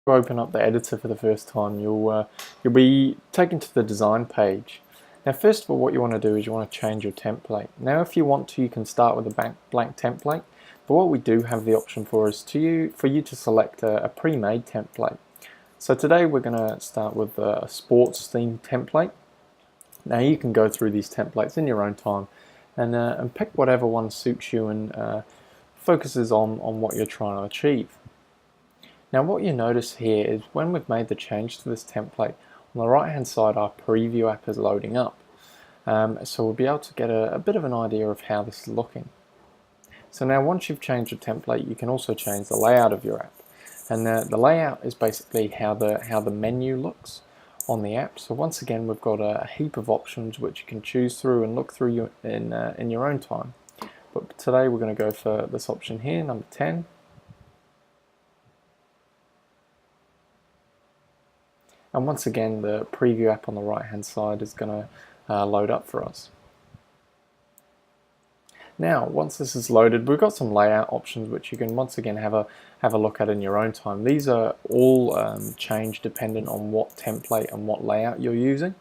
Open up the editor for the first time, you'll be taken to the design page. Now first of all, what you want to do is you want to change your template. Now if you want to, you can start with a blank template, but what we do have the option for is for you to select a pre-made template. So today we're going to start with a sports themed template. Now you can go through these templates in your own time and pick whatever one suits you and focuses on what you're trying to achieve. Now what you notice here is when we've made the change to this template, on the right hand side our preview app is loading up. So we'll be able to get a bit of an idea of how this is looking. So now once you've changed your template, you can also change the layout of your app. And the layout is basically how the menu looks on the app. So once again, we've got a heap of options which you can choose through and look through in your own time. But today we're going to go for this option here, number 10. And once again, the preview app on the right hand side is going to load up for us. Now, once this is loaded, we've got some layout options which you can once again have a look at in your own time. These are all change dependent on what template and what layout you're using,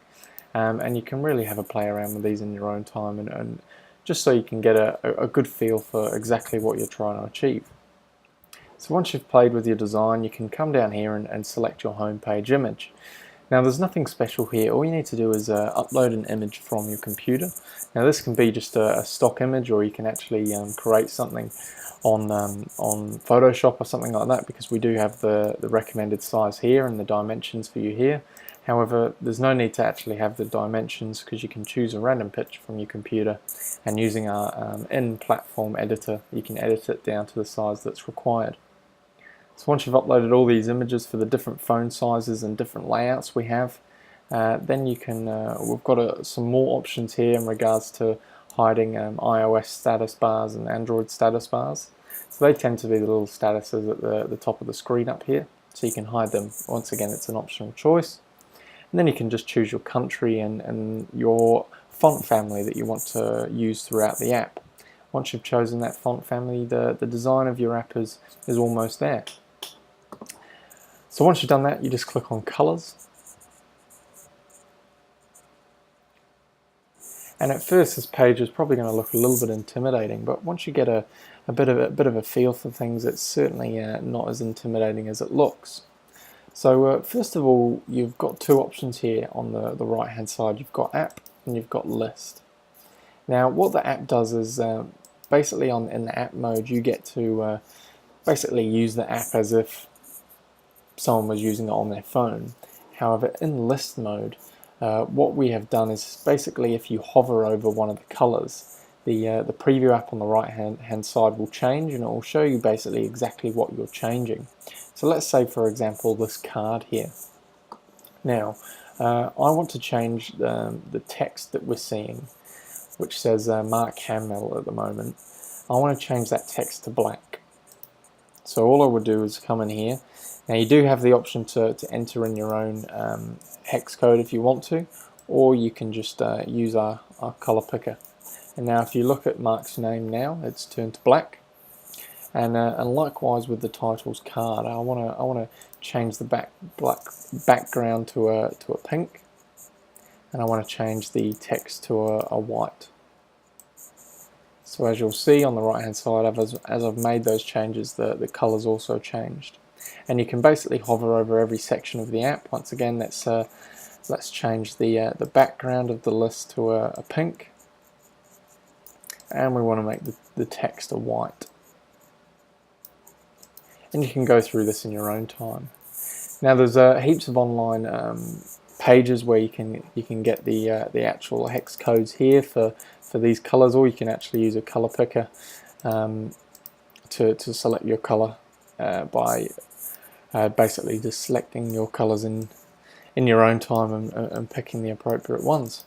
and you can really have a play around with these in your own time and just so you can get a good feel for exactly what you're trying to achieve. So once you've played with your design, you can come down here and select your home page image. Now there's nothing special here. All you need to do is upload an image from your computer. Now this can be just a stock image, or you can actually create something on Photoshop or something like that, because we do have the recommended size here and the dimensions for you here. However, there's no need to actually have the dimensions because you can choose a random picture from your computer, and using our in-platform editor you can edit it down to the size that's required. So once you've uploaded all these images for the different phone sizes and different layouts we have, then you can, we've got some more options here in regards to hiding iOS status bars and Android status bars. So they tend to be the little statuses at the top of the screen up here, so you can hide them. Once again, it's an optional choice. And then you can just choose your country and your font family that you want to use throughout the app. Once you've chosen that font family, the design of your app is almost there. So once you've done that, you just click on colors. And at first this page is probably going to look a little bit intimidating, but once you get a bit of a feel for things, it's certainly not as intimidating as it looks. So first of all, you've got two options here on the right hand side. You've got app and you've got list. Now what the app does is basically in the app mode you get to basically use the app as if someone was using it on their phone. However, in list mode, what we have done is basically if you hover over one of the colors, the preview app on the right hand side will change, and it will show you basically exactly what you're changing. So let's say, for example, this card here. Now, I want to change the text that we're seeing, which says Mark Hamill at the moment. I want to change that text to black. So all I would do is come in here. Now you do have the option to enter in your own hex code if you want to, or you can just use our color picker. And now if you look at Mark's name now, it's turned to black. And likewise with the titles card, I want to change the background to a pink, and I want to change the text to a white. So as you'll see on the right hand side, as I've made those changes, the colors also changed. And you can basically hover over every section of the app. Once again, let's change the background of the list to a pink, and we want to make the text a white. And you can go through this in your own time. Now there's heaps of online pages where you can get the actual hex codes here for these colors, or you can actually use a color picker to select your color by basically just selecting your colors in your own time and picking the appropriate ones.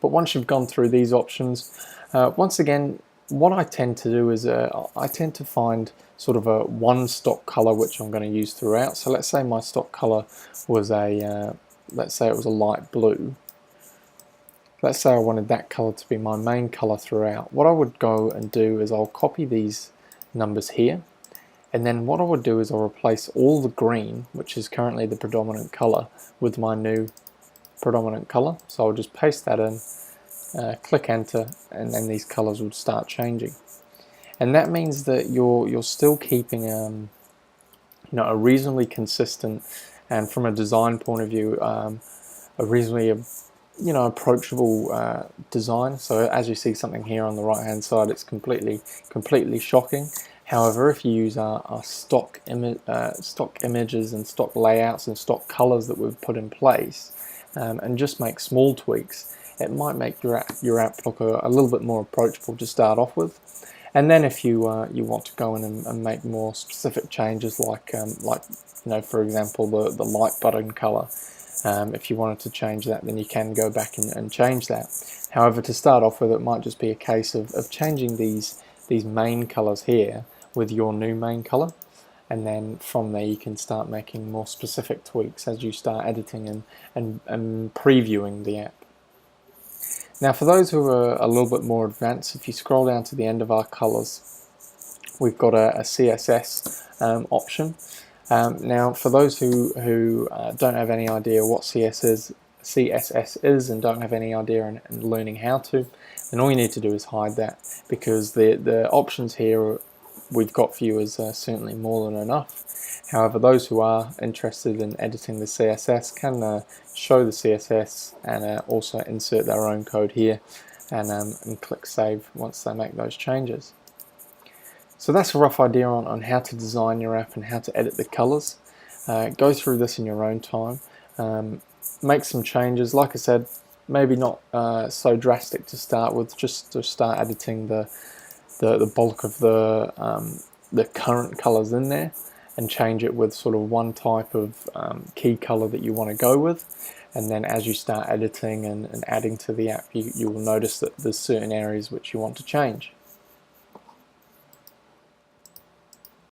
But once you've gone through these options, once again, what I tend to do is I tend to find sort of a one stock color which I'm going to use throughout. So let's say my stock color was let's say it was a light blue. Let's say I wanted that color to be my main color throughout. What I would go and do is I'll copy these numbers here, And then what I would do is I'll replace all the green, which is currently the predominant color, with my new predominant color. So I'll just paste that in, click enter, and then these colors would start changing. And that means that you're still keeping a reasonably consistent, and from a design point of view, a reasonably approachable design. So as you see something here on the right hand side, it's completely shocking. However, if you use our stock images and stock layouts and stock colors that we've put in place, and just make small tweaks, it might make your app look a little bit more approachable to start off with. And then if you want to go in and make more specific changes, like for example the like button color, if you wanted to change that, then you can go back and change that. However, to start off with, it might just be a case of changing these main colors here with your new main color, and then from there you can start making more specific tweaks as you start editing and previewing the app. Now, for those who are a little bit more advanced, if you scroll down to the end of our colors, we've got a CSS option. Now, for those who don't have any idea what CSS is and don't have any idea in learning how to, then all you need to do is hide that, because the options here we've got for you is certainly more than enough. However, those who are interested in editing the CSS can show the CSS and also insert their own code here and click save once they make those changes. So that's a rough idea on how to design your app and how to edit the colors. Go through this in your own time. Make some changes. Like I said, maybe not so drastic to start with, just to start editing the bulk of the current colors in there, and change it with sort of one type of key color that you want to go with. And then as you start editing and adding to the app, you will notice that there's certain areas which you want to change.